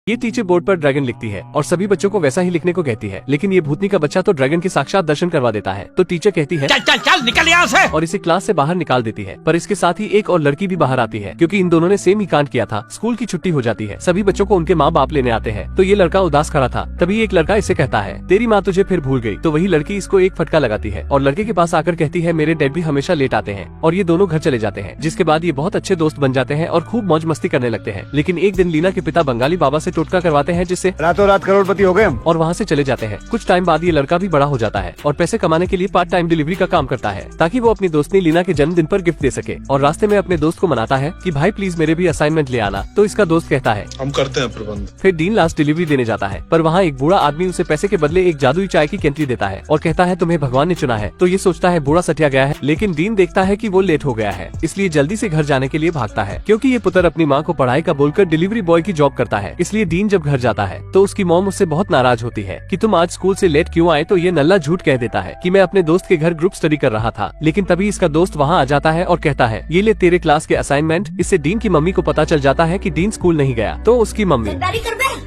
ये teacher board पर dragon लिखती है और सभी बच्चों को वैसा ही लिखने को कहती है, लेकिन ये भूतनी का बच्चा तो ड्रैगन के साक्षात दर्शन करवा देता है। तो टीचर कहती है चल चल चल निकल यहाँ से, और इसे क्लास से बाहर निकाल देती है। पर इसके साथ ही एक और लड़की भी बाहर आती है, क्योंकि इन दोनों ने सेम ही कांड किया था। स्कूल की छुट्टी हो जाती है, सभी बच्चों को उनके माँ बाप लेने आते हैं। तो ये लड़का उदास खड़ा था। तभी एक लड़का इसे कहता है तेरी माँ तुझे फिर भूल गई। तो वही लड़की इसको एक फटका लगाती है और लड़के के पास आकर कहती है मेरे डैड भी हमेशा लेट आते हैं। और ये दोनों घर चले जाते हैं, जिसके बाद ये बहुत अच्छे दोस्त बन जाते हैं और खूब मौज मस्ती करने लगते हैं। लेकिन एक दिन लीना के पिता बंगाली बाबा से टोटका करवाते हैं, जिससे रातों रात करोड़पति हो गए हम। और वहाँ से चले जाते हैं। कुछ टाइम बाद ये लड़का भी बड़ा हो जाता है और पैसे कमाने के लिए पार्ट टाइम डिलीवरी का काम करता है, ताकि वो अपनी दोस्तनी लीना के जन्मदिन पर गिफ्ट दे सके। और रास्ते में अपने दोस्त को मनाता है कि भाई प्लीज मेरे भी असाइनमेंट ले आना। तो इसका दोस्त कहता है हम करते हैं प्रबंध। फिर डीन लास्ट डिलीवरी देने जाता है, पर वहाँ एक बूढ़ा आदमी उसे पैसे के बदले एक जादुई चाय की कैंटी देता है और कहता है तुम्हें भगवान ने चुना है। तो ये सोचता है बूढ़ा सटिया गया है, लेकिन डीन देखता है कि वो लेट हो गया है, इसलिए जल्दी से घर जाने के लिए भागता है, क्योंकि ये पुत्र अपनी माँ को पढ़ाई का बोलकर डिलीवरी बॉय की जॉब करता है। इसलिए डीन जब घर जाता है तो उसकी मॉम उससे बहुत नाराज होती है कि तुम आज स्कूल से लेट क्यों आए। तो ये नल्ला झूठ कह देता है कि मैं अपने दोस्त के घर ग्रुप स्टडी कर रहा था। लेकिन तभी इसका दोस्त वहाँ आ जाता है और कहता है ये ले तेरे क्लास के असाइनमेंट। इससे डीन की मम्मी को पता चल जाता है कि डीन स्कूल नहीं गया। तो उसकी मम्मी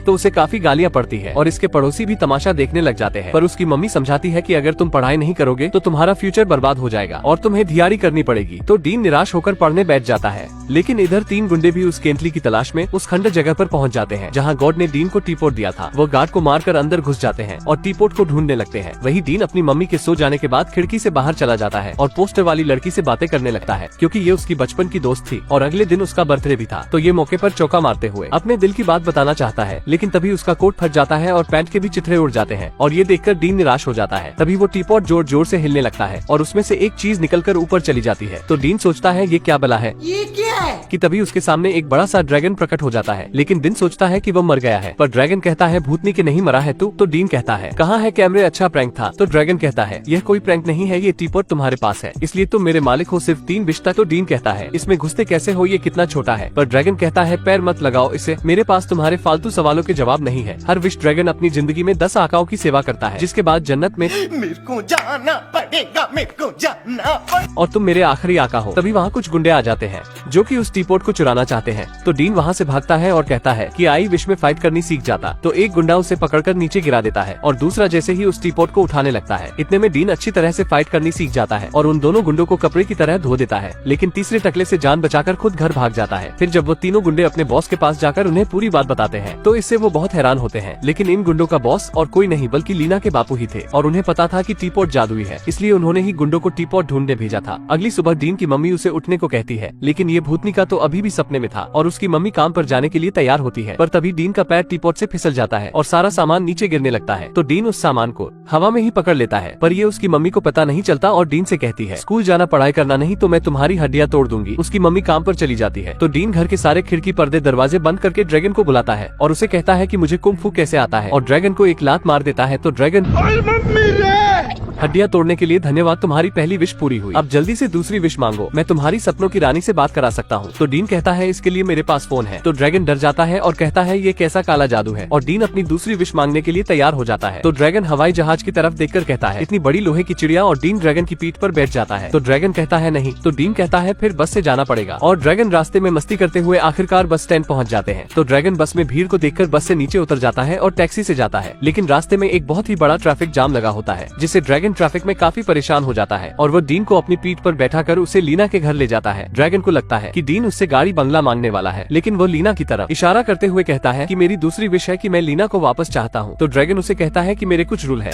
तो उसे काफी गालियाँ पड़ती है और इसके पड़ोसी भी तमाशा देखने लग जाते हैं। पर उसकी मम्मी समझाती है कि अगर तुम पढ़ाई नहीं करोगे तो तुम्हारा फ्यूचर बर्बाद हो जाएगा और तुम्हें धियारी करनी पड़ेगी। तो डीन निराश होकर पढ़ने बैठ जाता है। लेकिन इधर 3 गुंडे भी उस केंटली की तलाश में उस खंडर जगह पर पहुंच जाते हैं, जहां गॉड ने डीन को टीपोट दिया था। वो गार्ड को मारकर अंदर घुस जाते हैं और टीपोट को ढूंढने लगते हैं। वही डीन अपनी मम्मी के सो जाने के बाद खिड़की से बाहर चला जाता है और पोस्टर वाली लड़की से बातें करने लगता है, क्योंकि ये उसकी बचपन की दोस्त थी और अगले दिन उसका बर्थडे भी था। तो ये मौके पर चौका मारते हुए अपने दिल की बात बताना चाहता है, लेकिन तभी उसका कोट फट जाता है और पैंट के भी चिथड़े उड़ जाते हैं और ये देखकर डीन निराश हो जाता है। तभी वो टीपॉट जोर जोर से हिलने लगता है और उसमें से एक चीज निकलकर ऊपर चली जाती है। तो डीन सोचता है ये क्या बला है, ये क्या है? कि तभी उसके सामने एक बड़ा सा ड्रैगन प्रकट हो जाता है। लेकिन डीन सोचता है कि वो मर गया है, पर ड्रैगन कहता है भूतनी के नहीं मरा है तू। तो डीन कहता है कहाँ है कैमरे, अच्छा प्रैंक था। तो ड्रैगन कहता है यह कोई प्रैंक नहीं है, ये टीपॉट तुम्हारे पास है, इसलिए तुम मेरे मालिक हो सिर्फ 3 विश तक। तो डीन कहता है इसमें घुसते कैसे हो, ये कितना छोटा है। पर ड्रैगन कहता है पैर मत लगाओ इसे, मेरे पास तुम्हारे फालतू सवालों के जवाब नहीं है। हर विश ड्रैगन अपनी जिंदगी में 10 आकाओं की सेवा करता है, जिसके बाद जन्नत में मेरे को जाना पड़ेगा, मेरे को जाना पड़ेगा और तुम मेरे आखिरी आका हो। तभी वहाँ कुछ गुंडे आ जाते हैं जो कि उस टीपोट को चुराना चाहते हैं। तो डीन वहाँ से भागता है और कहता है कि आई विश में फाइट करनी सीख जाता। तो एक गुंडा उसे पकड़कर नीचे गिरा देता है और दूसरा जैसे ही उस टीपोट को उठाने लगता है। इतने में डीन अच्छी तरह से फाइट करनी सीख जाता है और उन दोनों गुंडों को कपड़े की तरह धो देता है। लेकिन तीसरे टकले से जान बचाकर खुद घर भाग जाता है। फिर जब वो तीनों गुंडे अपने बॉस के पास जाकर उन्हें पूरी बात बताते हैं, तो इससे वो बहुत हैरान होते हैं। लेकिन इन गुंडों का बॉस और कोई नहीं बल्कि लीना के बापू ही थे और उन्हें पता था कि टीपोट जादुई है, इसलिए उन्होंने ही गुंडों को टीपोट ढूंढने भेजा था। अगली सुबह डीन की मम्मी उसे उठने को कहती है, लेकिन ये भूतनी का तो अभी भी सपने में था और उसकी मम्मी काम पर जाने के लिए तैयार होती है। पर तभी डीन का पैर टीपोट से फिसल जाता है और सारा सामान नीचे गिरने लगता है। तो डीन उस सामान को हवा में ही पकड़ लेता है, पर ये उसकी मम्मी को पता नहीं चलता और डीन से कहती है स्कूल जाना पढ़ाई करना नहीं तो मैं तुम्हारी हड्डियां तोड़ दूंगी। उसकी मम्मी काम पर चली जाती है। तो डीन घर के सारे खिड़की पर्दे दरवाजे बंद करके ड्रैगन को बुलाता है और उसे कहता है कि मुझे कुंग फू कैसे आता है और ड्रैगन को एक लात मार देता है। तो ड्रैगन हड्डियां तोड़ने के लिए धन्यवाद, तुम्हारी पहली विश पूरी हुई, अब जल्दी से दूसरी विश मांगो, मैं तुम्हारी सपनों की रानी से बात करा सकता हूँ। तो डीन कहता है इसके लिए मेरे पास फोन है। तो ड्रैगन डर जाता है और कहता है ये कैसा काला जादू है और डीन अपनी दूसरी विश मांगने के लिए तैयार हो जाता है। तो ड्रैगन हवाई जहाज की तरफ देखकर कहता है इतनी बड़ी लोहे की चिड़िया और डीन ड्रैगन की पीठ पर बैठ जाता है। तो ड्रैगन कहता है नहीं। तो डीन कहता है फिर बस से जाना पड़ेगा और ड्रैगन रास्ते में मस्ती करते हुए आखिरकार बस स्टैंड पहुँच जाते हैं। तो ड्रैगन बस में भीड़ को देखकर बस से नीचे उतर जाता है और टैक्सी से जाता है। लेकिन रास्ते में एक बहुत ही बड़ा ट्रैफिक जाम लगा होता है, जिससे ड्रैगन ट्रैफिक में काफी परेशान हो जाता है और वो डीन को अपनी पीठ पर बैठाकर उसे लीना के घर ले जाता है। ड्रैगन को लगता है कि डीन उससे गाड़ी बंगला मांगने वाला है, लेकिन वो लीना की तरफ इशारा करते हुए कहता है कि मेरी दूसरी विश है कि मैं लीना को वापस चाहता हूँ। तो ड्रैगन उसे कहता है कि मेरे कुछ रूल है,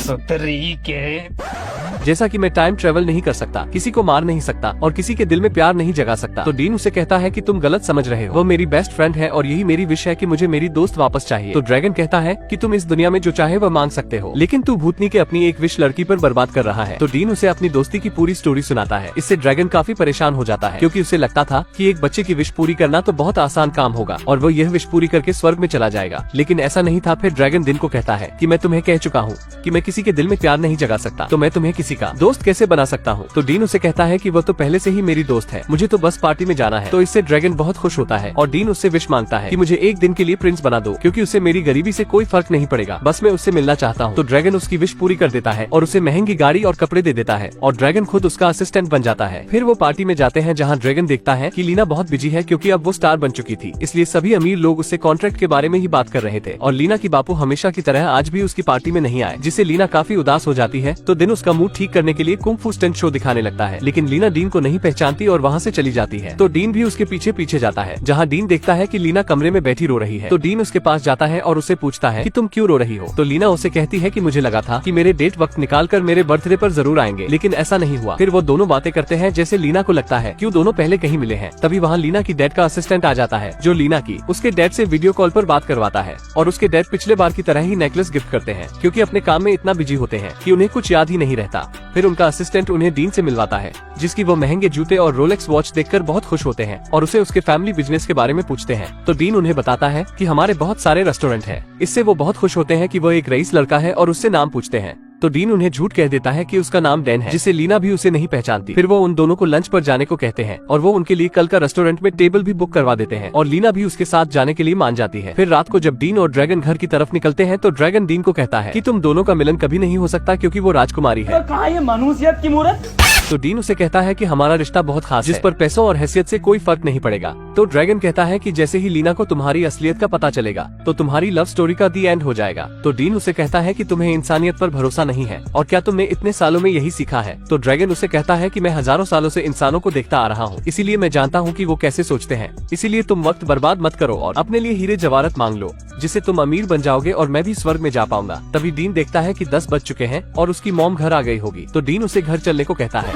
जैसा कि मैं टाइम ट्रेवल नहीं कर सकता, किसी को मार नहीं सकता और किसी के दिल में प्यार नहीं जगा सकता। तो डीन उसे कहता है कि तुम गलत समझ रहे हो, वो मेरी बेस्ट फ्रेंड है और यही मेरी विश है कि मुझे मेरी दोस्त वापस चाहिए। तो ड्रैगन कहता है कि तुम इस दुनिया में जो चाहे वह मांग सकते हो, लेकिन तू भूतनी के अपनी एक विश लड़की पर बर्बाद कर रहा है। तो डीन उसे अपनी दोस्ती की पूरी स्टोरी सुनाता है। इससे ड्रैगन काफी परेशान हो जाता है, क्योंकि उसे लगता था कि एक बच्चे की विश पूरी करना तो बहुत आसान काम होगा और वो यह विश पूरी करके स्वर्ग में चला जाएगा, लेकिन ऐसा नहीं था। फिर ड्रैगन दिन को कहता है कि मैं तुम्हें कह चुका हूँ कि मैं किसी के दिल में प्यार नहीं जगा सकता, तो मैं तुम्हें किसी का दोस्त कैसे बना सकता हूँ। तो डीन उसे कहता है कि वो तो पहले से ही मेरी दोस्त है, मुझे तो बस पार्टी में जाना है। तो इससे ड्रैगन बहुत खुश होता है और डीन उससे विश मांगता है कि मुझे एक दिन के लिए प्रिंस बना दो, क्योंकि उसे मेरी गरीबी से कोई फर्क नहीं पड़ेगा, बस मैं उससे मिलना चाहता हूँ। तो ड्रैगन उसकी विश पूरी कर देता है और उसे महंगी गाड़ी और कपड़े दे देता है और ड्रैगन खुद उसका असिस्टेंट बन जाता है। फिर वो पार्टी में जाते हैं जहाँ ड्रैगन देखता है कि लीना बहुत बिजी है, क्योंकि अब वो स्टार बन चुकी थी, इसलिए सभी अमीर लोग उससे कॉन्ट्रैक्ट के बारे में ही बात कर रहे थे। और लीना की बापू हमेशा की तरह आज भी उसकी पार्टी में नहीं आए, जिससे लीना काफी उदास हो जाती है। तो दिन उसका मूड ठीक करने के लिए कुंग फू स्टंट शो दिखाने लगता है, लेकिन लीना डीन को नहीं पहचानती और वहाँ से चली जाती है। तो डीन भी उसके पीछे पीछे जाता है, जहाँ डीन देखता है कि लीना कमरे में बैठी रो रही है। तो डीन उसके पास जाता है और उससे पूछता है कि तुम क्यों रो रही हो। तो लीना उसे कहती है कि मुझे लगा था कि मेरे डेट वक्त निकाल कर मेरे बर्थडे पर जरूर आएंगे, लेकिन ऐसा नहीं हुआ। फिर वो दोनों बातें करते हैं जैसे लीना को लगता है क्यों दोनों पहले कहीं मिले हैं। तभी वहाँ लीना की डैड का असिस्टेंट आ जाता है, जो लीना की उसके डैड से वीडियो कॉल पर बात करवाता है। और उसके डैड पिछले बार की तरह ही नेकलेस गिफ्ट करते हैं, क्योंकि अपने काम में इतना बिजी होते हैं कि उन्हें कुछ याद ही नहीं रहता। फिर उनका असिस्टेंट उन्हें डीन से मिलवाता है, जिसकी वो महंगे जूते और रोलेक्स वॉच देखकर बहुत खुश होते हैं और उसे उसके फैमिली बिजनेस के बारे में पूछते हैं। तो डीन उन्हें बताता है कि हमारे बहुत सारे रेस्टोरेंट हैं। इससे वो बहुत खुश होते हैं कि वो एक रईस लड़का है और उससे नाम पूछते हैं। तो डीन उन्हें झूठ कह देता है कि उसका नाम डैन है, जिससे लीना भी उसे नहीं पहचानती। फिर वो उन दोनों को लंच पर जाने को कहते हैं और वो उनके लिए कल का रेस्टोरेंट में टेबल भी बुक करवा देते हैं और लीना भी उसके साथ जाने के लिए मान जाती है। फिर रात को जब डीन और ड्रैगन घर की तरफ निकलते हैं तो ड्रैगन डीन को कहता है कि तुम दोनों का मिलन कभी नहीं हो सकता, क्योंकि वो राजकुमारी है। कहाँ ये मनुष्यत की मूर्त। तो डीन उसे कहता है कि हमारा रिश्ता बहुत खास है, जिस पर पैसों और हैसियत से कोई फर्क नहीं पड़ेगा। तो ड्रैगन कहता है कि जैसे ही लीना को तुम्हारी असलियत का पता चलेगा तो तुम्हारी लव स्टोरी का दी एंड हो जाएगा। तो डीन उसे कहता है कि तुम्हें इंसानियत पर भरोसा नहीं है और क्या तुमने इतने सालों में यही सीखा है। तो ड्रैगन उसे कहता है कि मैं हजारों सालों से इंसानों को देखता आ रहा हूँ, इसीलिए मैं जानता हूँ कि वो कैसे सोचते हैं। इसीलिए तुम वक्त बर्बाद मत करो और अपने लिए हीरे जवाहरात मांग लो, जिससे तुम अमीर बन जाओगे और मैं भी स्वर्ग में जा पाऊंगा। तभी डीन देखता है कि 10 बज चुके हैं और उसकी मॉम घर आ गई होगी। तो डीन उसे घर चलने को कहता है।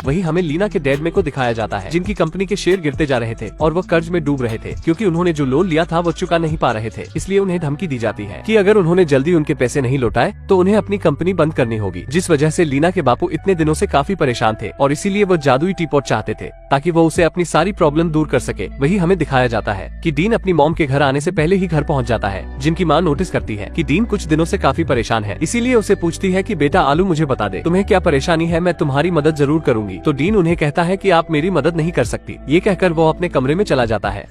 वही हमें लीना के डैड में को दिखाया जाता है, जिनकी कंपनी के शेयर गिरते जा रहे थे और वो कर्ज में डूब रहे थे, क्योंकि उन्होंने जो लोन लिया था वो चुका नहीं पा रहे थे। इसलिए उन्हें धमकी दी जाती है कि अगर उन्होंने जल्दी उनके पैसे नहीं लौटाए तो उन्हें अपनी कंपनी बंद करनी होगी, जिस वजह से लीना के बापू इतने दिनों से काफी परेशान थे और इसीलिए वो जादुई टीपॉट चाहते थे ताकि वो उसे अपनी सारी प्रॉब्लम दूर कर सके। वही हमें दिखाया जाता है कि डीन अपनी मॉम के घर आने से पहले ही घर पहुंच जाता है, जिनकी माँ नोटिस करती है कि डीन कुछ दिनों से काफी परेशान है, इसीलिए उसे पूछती है कि बेटा आलू मुझे बता दे तुम्हें क्या परेशानी है, मैं तुम्हारी मदद जरूर करूंगी। तो डीन उन्हें कहता है कि आप मेरी मदद नहीं कर सकती। ये कहकर वो अपने कमरे में चला जाता है।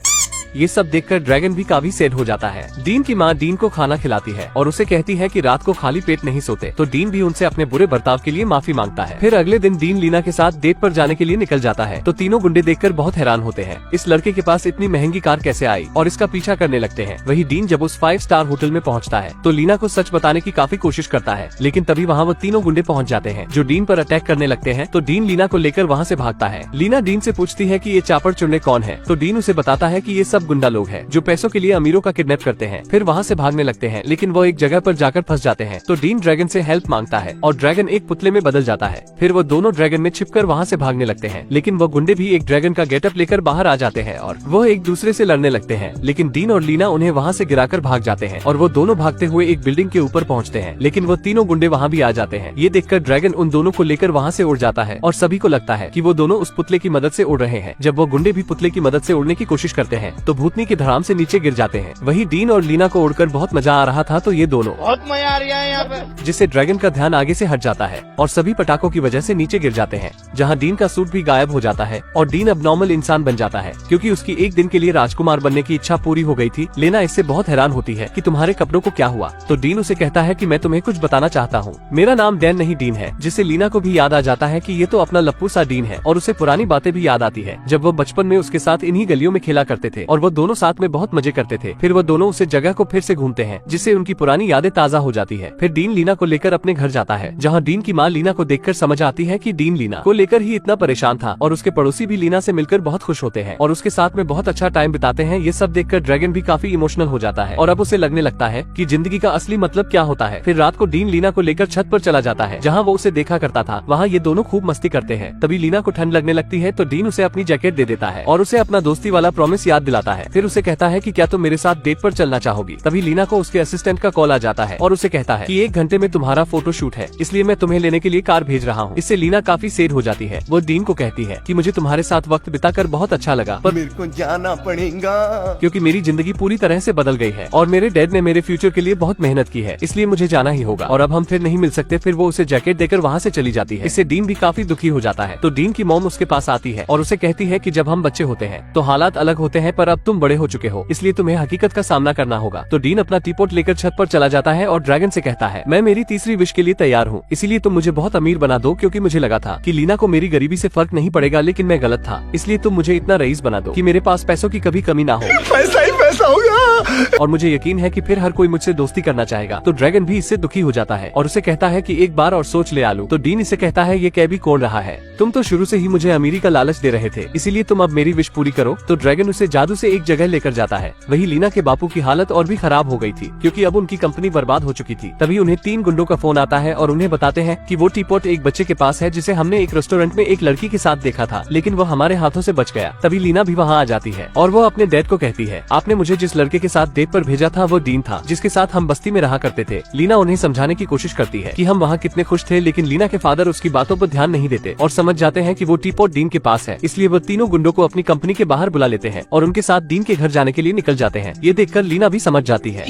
ये सब देखकर ड्रैगन भी काफी सैड हो जाता है। डीन की माँ डीन को खाना खिलाती है और उसे कहती है कि रात को खाली पेट नहीं सोते। तो डीन भी उनसे अपने बुरे बर्ताव के लिए माफी मांगता है। फिर अगले दिन डीन लीना के साथ डेट पर जाने के लिए निकल जाता है। तो तीनों गुंडे देखकर बहुत हैरान होते हैं, इस लड़के के पास इतनी महंगी कार कैसे आई, और इसका पीछा करने लगते हैं। वही डीन जब उस 5 स्टार होटल में पहुँचता है तो लीना को सच बताने की काफी कोशिश करता है, लेकिन तभी वहाँ वो तीनों गुंडे पहुँच जाते हैं जो डीन पर अटैक करने लगते हैं। तो डीन लीना को लेकर वहाँ से भागता है। लीना डीन से पूछती है कि ये चापड़ चुनने कौन है। तो डीन उसे बताता है कि ये सब गुंडा लोग हैं जो पैसों के लिए अमीरों का किडनैप करते हैं। फिर वहाँ से भागने लगते हैं, लेकिन वो एक जगह पर जाकर फंस जाते हैं। तो डीन ड्रैगन से हेल्प मांगता है और ड्रैगन एक पुतले में बदल जाता है। फिर वो दोनों ड्रैगन में छिपकर वहाँ से भागने लगते हैं, लेकिन वो गुंडे भी एक ड्रैगन का गेटअप लेकर बाहर आ जाते हैं और वो एक दूसरे से लड़ने लगते हैं। लेकिन डीन और लीना उन्हें वहाँ से गिराकर भाग जाते हैं और वो दोनों भागते हुए एक बिल्डिंग के ऊपर पहुँचते हैं, लेकिन वो तीनों गुंडे वहाँ भी आ जाते हैं। ये देखकर ड्रैगन उन दोनों को लेकर वहाँ से उड़ जाता है और सभी को लगता है कि वो दोनों उस पुतले की मदद से उड़ रहे हैं। जब वो गुंडे भी पुतले की मदद से उड़ने की कोशिश करते हैं तो भूतनी की धड़ाम से नीचे गिर जाते हैं। वही डीन और लीना को उड़कर बहुत मजा आ रहा था, तो ये दोनों बहुत मजा आ रहा है यहाँ पे, जिससे ड्रैगन का ध्यान आगे से हट जाता है और सभी पटाखों की वजह से नीचे गिर जाते हैं, जहाँ डीन का सूट भी गायब हो जाता है और डीन अब नॉर्मल इंसान बन जाता है, क्योंकि उसकी एक दिन के लिए राजकुमार बनने की इच्छा पूरी हो गई थी। लेना इससे बहुत हैरान होती है कि तुम्हारे कपड़ों को क्या हुआ। तो डीन उसे कहता है कि मैं तुम्हें कुछ बताना चाहता हूँ, मेरा नाम डैन नहीं डीन है, जिससे लीना को भी याद आ जाता है कि ये तो अपना लप्पू सा डीन है और उसे पुरानी बातें भी याद आती है, जब वो बचपन में उसके साथ इन्हीं गलियों में खेला करते थे और वो दोनों साथ में बहुत मजे करते थे। फिर वो दोनों उसे जगह को फिर से घूमते हैं, जिससे उनकी पुरानी यादें ताजा हो जाती है। फिर डीन लीना को लेकर अपने घर जाता है, जहाँ डीन की माँ लीना को देखकर समझ आती है कि डीन लीना को लेकर ही इतना परेशान था, और उसके पड़ोसी भी लीना से मिलकर बहुत खुश होते हैं और उसके साथ में बहुत अच्छा टाइम बिताते हैं। ये सब देखकर ड्रैगन भी काफी इमोशनल हो जाता है और अब उसे लगने लगता है कि जिंदगी का असली मतलब क्या होता है। फिर रात को डीन लीना को लेकर छत पर चला जाता है, जहाँ वो उसे देखा करता था। वहाँ ये दोनों खूब मस्ती करते हैं। तभी लीना को ठंड लगने लगती है तो डीन उसे अपनी जैकेट दे देता है और उसे अपना दोस्ती वाला प्रॉमिस याद दिलाता है। आता है। फिर उसे कहता है कि क्या तुम मेरे साथ डेट पर चलना चाहोगी। तभी लीना को उसके असिस्टेंट का कॉल आ जाता है और उसे कहता है कि 1 घंटे में तुम्हारा फोटो शूट है, इसलिए मैं तुम्हें लेने के लिए कार भेज रहा हूँ। इससे लीना काफी सैड हो जाती है। वो डीन को कहती है कि मुझे तुम्हारे साथ वक्त बिताकर बहुत अच्छा लगा, पर मेरे को जाना पड़ेगा क्योंकि मेरी जिंदगी पूरी तरह से बदल गई है और मेरे डैड ने मेरे फ्यूचर के लिए बहुत मेहनत की है, इसलिए मुझे जाना ही होगा और अब हम फिर नहीं मिल सकते। फिर वो उसे जैकेट देकर वहाँ से चली जाती है। इससे डीन भी काफी दुखी हो जाता है। तो डीन की मॉम उसके पास आती है और उसे कहती है कि जब हम बच्चे होते हैं तो हालात अलग होते हैं, पर अब तुम बड़े हो चुके हो, इसलिए तुम्हें हकीकत का सामना करना होगा। तो डीन अपना टीपॉट लेकर छत पर चला जाता है और ड्रैगन से कहता है, मैं मेरी तीसरी विश के लिए तैयार हूँ, इसीलिए तुम मुझे बहुत अमीर बना दो, क्योंकि मुझे लगा था कि लीना को मेरी गरीबी से फर्क नहीं पड़ेगा, लेकिन मैं गलत था। इसलिए तुम मुझे इतना रईस बना दो कि मेरे पास पैसों की कभी कमी ना हो। पैसा ही पैसा होगा और मुझे यकीन है कि फिर हर कोई मुझसे दोस्ती करना चाहेगा। तो ड्रैगन भी इससे दुखी हो जाता है और उसे कहता है कि एक बार और सोच ले आलू। तो डीन इसे कहता है, ये कैबी कौन रहा है, तुम तो शुरू से ही मुझे अमीरी का लालच दे रहे थे, इसीलिए तुम अब मेरी विश पूरी करो। तो ड्रैगन उसे जादू से एक जगह लेकर जाता है। वही लीना के बापू की हालत और भी खराब हो गई थी, क्योंकि अब उनकी कंपनी बर्बाद हो चुकी थी। तभी उन्हें 3 गुंडों का फोन आता है और उन्हें बताते हैं कि वो टीपॉट एक बच्चे के पास है, जिसे हमने एक रेस्टोरेंट में एक लड़की के साथ देखा था, लेकिन वो हमारे हाथों से बच गया। तभी लीना भी वहाँ आ जाती है और वो अपने डैड को कहती है, आपने मुझे जिस लड़के के साथ डेट पर भेजा था वो डीन था, जिसके साथ हम बस्ती में रहा करते थे। लीना उन्हें समझाने की कोशिश करती है कि हम वहाँ कितने खुश थे, लेकिन लीना के फादर उसकी बातों पर ध्यान नहीं देते और समझ जाते हैं कि वो टीपॉट डीन के पास है। इसलिए वो तीनों गुंडों को अपनी कंपनी के बाहर बुला लेते हैं और उनके साथ डीन के घर जाने के लिए निकल जाते हैं। ये देखकर लीना भी समझ जाती है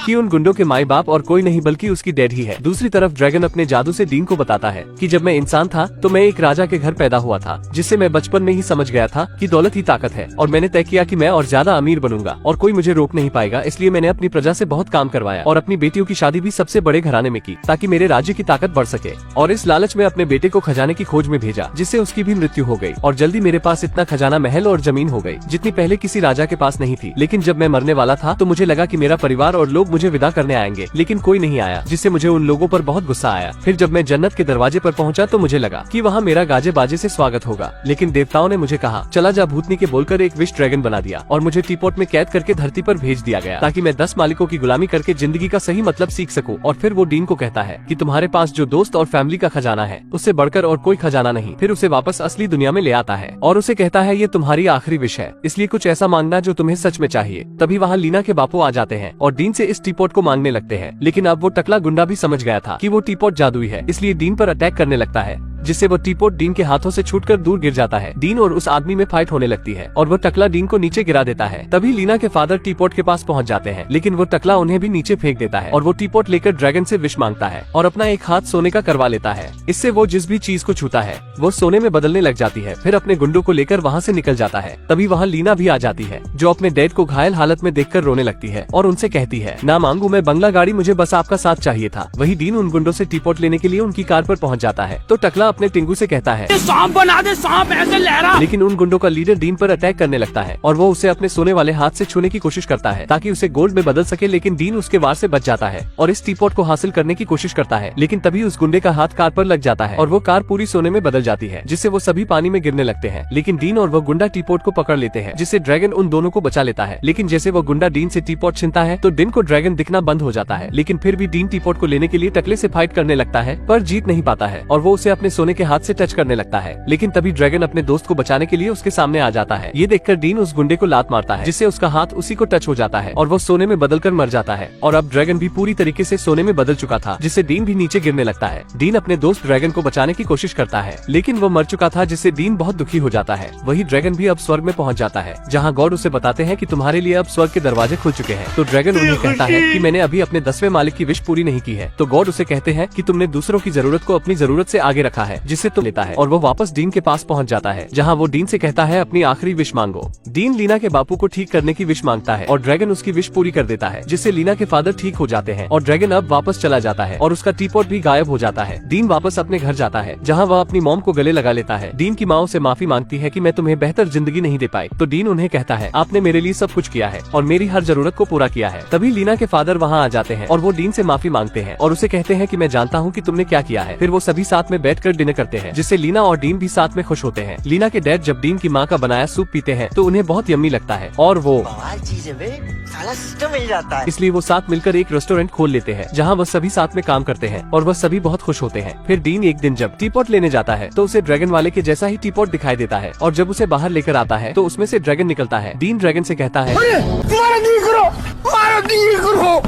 कि उन गुंडों के माई बाप और कोई नहीं बल्कि उसकी डैड ही है। दूसरी तरफ ड्रैगन अपने जादू से डीन को बताता है कि जब मैं इंसान था तो मैं एक राजा के घर पैदा हुआ था, जिससे मैं बचपन में ही समझ गया था कि दौलत ही ताकत है, और मैंने तय किया कि मैं और ज्यादा अमीर बनूंगा और कोई मुझे रोक नहीं पाएगा। इसलिए मैंने अपनी प्रजा से बहुत काम करवाया और अपनी बेटियों की शादी भी सबसे बड़े घराने में की, ताकि मेरे राज्य की ताकत बढ़ सके। और इस लालच में अपने बेटे को खजाने की खोज में भेजा, जिससे उसकी भी मृत्यु हो गई और जल्दी मेरे पास इतना खजाना, महल और जमीन हो गई जितनी पहले किसी राजा के पास नहीं थी। लेकिन जब मैं मरने वाला था तो मुझे लगा कि मेरा परिवार और लोग मुझे विदा करने आएंगे, लेकिन कोई नहीं आया, जिससे मुझे उन लोगों पर बहुत गुस्सा आया। फिर जब मैं जन्नत के दरवाजे पर पहुंचा तो मुझे लगा कि वहाँ मेरा गाजे बाजे से स्वागत होगा, लेकिन देवताओं ने मुझे कहा, चला जा भूतनी के बोलकर एक विश ड्रैगन बना दिया और मुझे टीपॉट में कैद करके धरती पर भेज दिया गया, ताकि मैं 10 मालिकों की गुलामी करके जिंदगी का सही मतलब सीख सकूं। और फिर वो डीन को कहता है कि तुम्हारे पास जो दोस्त और फैमिली का खजाना है, उससे बढ़कर और कोई खजाना नहीं। फिर उसे वापस असली दुनिया में ले आता है और उसे कहता है, ये तुम्हारी आखिरी विश है, इसलिए कुछ ऐसा मांगना जो तुम्हें सच में चाहिए। तभी वहाँ लीना के बापू आ जाते हैं और डीन से इस टीपॉट को मांगने लगते हैं, लेकिन अब वो टकला गुंडा भी समझ गया था कि वो टीपॉट जादुई है, इसलिए डीन पर अटैक करने लगता है, जिससे वो टीपॉट डीन के हाथों से छूटकर दूर गिर जाता है। डीन और उस आदमी में फाइट होने लगती है और वो टकला डीन को नीचे गिरा देता है। तभी लीना के फादर टीपॉट के पास पहुंच जाते हैं, लेकिन वो टकला उन्हें भी नीचे फेंक देता है और वो टीपॉट लेकर ड्रैगन से विश मांगता है और अपना एक हाथ सोने का करवा लेता है। इससे वो जिस भी चीज को छूता है वो सोने में बदलने लग जाती है। फिर अपने गुंडों को लेकर वहाँ से निकल जाता है। तभी वहाँ लीना भी आ जाती है, जो अपने डैड को घायल हालत में देखकर रोने लगती है और उनसे कहती है, ना मांगू मैं बंगला गाड़ी, मुझे बस आपका साथ चाहिए था। वही डीन उन गुंडों से टीपॉट लेने के लिए उनकी कार पर पहुँच जाता है। तो टकला अपने टिंगू से कहता है, सांप बना दे, सांप ऐसे लहरा। लेकिन उन गुंडों का लीडर डीन पर अटैक करने लगता है और वो उसे अपने सोने वाले हाथ से छूने की कोशिश करता है ताकि उसे गोल्ड में बदल सके, लेकिन डीन उसके वार से बच जाता है और इस टीपॉट को हासिल करने की कोशिश करता है। लेकिन तभी उस गुंडे का हाथ कार पर लग जाता है और वो कार पूरी सोने में बदल जाती है, जिससे वो सभी पानी में गिरने लगते हैं। लेकिन डीन और वो गुंडा टीपॉट को पकड़ लेते हैं, जिससे ड्रैगन उन दोनों को बचा लेता है। लेकिन जैसे वो गुंडा डीन से टीपॉट छीनता है तो डीन को ड्रैगन दिखना बंद हो जाता है। लेकिन फिर भी डीन टीपॉट को लेने के लिए टकले से फाइट करने लगता है, पर जीत नहीं पाता है और वो उसे अपने सोने के हाथ से टच करने लगता है। लेकिन तभी ड्रैगन अपने दोस्त को बचाने के लिए उसके सामने आ जाता है। ये देखकर डीन उस गुंडे को लात मारता है, जिससे उसका हाथ उसी को टच हो जाता है और वो सोने में बदलकर मर जाता है। और अब ड्रैगन भी पूरी तरीके से सोने में बदल चुका था, जिससे डीन भी नीचे गिरने लगता है। डीन अपने दोस्त ड्रैगन को बचाने की कोशिश करता है, लेकिन वो मर चुका था, जिससे डीन बहुत दुखी हो जाता है। वही ड्रैगन भी अब स्वर्ग में पहुंच जाता है, जहां गॉड उसे बताते हैं कि तुम्हारे लिए अब स्वर्ग के दरवाजे खुल चुके हैं। तो ड्रैगन उन्हें कहता है कि मैंने अभी अपने 10वें मालिक की विश पूरी नहीं की है। तो गॉड उसे कहते हैं कि तुमने दूसरों की जरूरत को अपनी जरूरत से आगे रखा है, जिससे तुम लेता है। और वो वापस डीन के पास पहुंच जाता है, जहाँ वो डीन से कहता है अपनी आखिरी विश मांगो। डीन लीना के बापू को ठीक करने की विश मांगता है और ड्रैगन उसकी विश पूरी कर देता है, जिससे लीना के फादर ठीक हो जाते हैं और ड्रैगन अब वापस चला जाता है और उसका टीपॉट भी गायब हो जाता है। डीन वापस अपने घर जाता है, जहाँ वह अपनी मॉम को गले लगा लेता है। डीन की माँ से माफी मांगती है कि मैं तुम्हें बेहतर जिंदगी नहीं दे पाई। तो डीन उन्हें कहता है, आपने मेरे लिए सब कुछ किया है और मेरी हर जरूरत को पूरा किया है। तभी लीना के फादर वहाँ आ जाते हैं और वो डीन से माफी मांगते हैं और उसे कहते हैं कि मैं जानता हूँ कि तुमने क्या किया है। फिर वो सभी साथ में बैठकर डिनर करते हैं, जिससे लीना और डीन भी साथ में खुश होते हैं। लीना के डैड जब डीन की माँ का बनाया सूप पीते हैं तो उन्हें बहुत यम्मी लगता है और वो चीज है बे, साला सिस्टम मिल जाता है। इसलिए वो साथ मिलकर एक रेस्टोरेंट खोल लेते हैं जहाँ वह सभी साथ में काम करते हैं और वह सभी बहुत खुश होते हैं। फिर डीन एक दिन जब टीपॉट लेने जाता है तो उसे ड्रैगन वाले के जैसा ही टीपॉट दिखाई देता है और जब उसे बाहर लेकर आता है तो उसमें से ड्रैगन निकलता है। डीन ड्रैगन से कहता है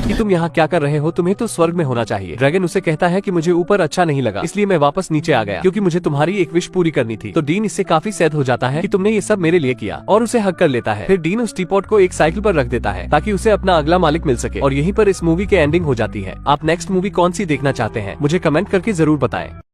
कि तुम यहाँ क्या कर रहे हो, तुम्हें तो स्वर्ग में होना चाहिए। ड्रैगन उसे कहता है कि मुझे ऊपर अच्छा नहीं लगा, इसलिए मैं वापस नीचे आ गया क्योंकि मुझे तुम्हारी एक विश पूरी करनी थी। तो डीन इससे काफी सैड हो जाता है कि तुमने ये सब मेरे लिए किया और उसे हग कर लेता है। फिर डीन उस टीपॉट को एक साइकिल पर रख देता है ताकि उसे अपना अगला मालिक मिल सके और यहीं पर इस मूवी की एंडिंग हो जाती है। आप नेक्स्ट मूवी कौन सी देखना चाहते हैं मुझे कमेंट करके जरूर बताएं।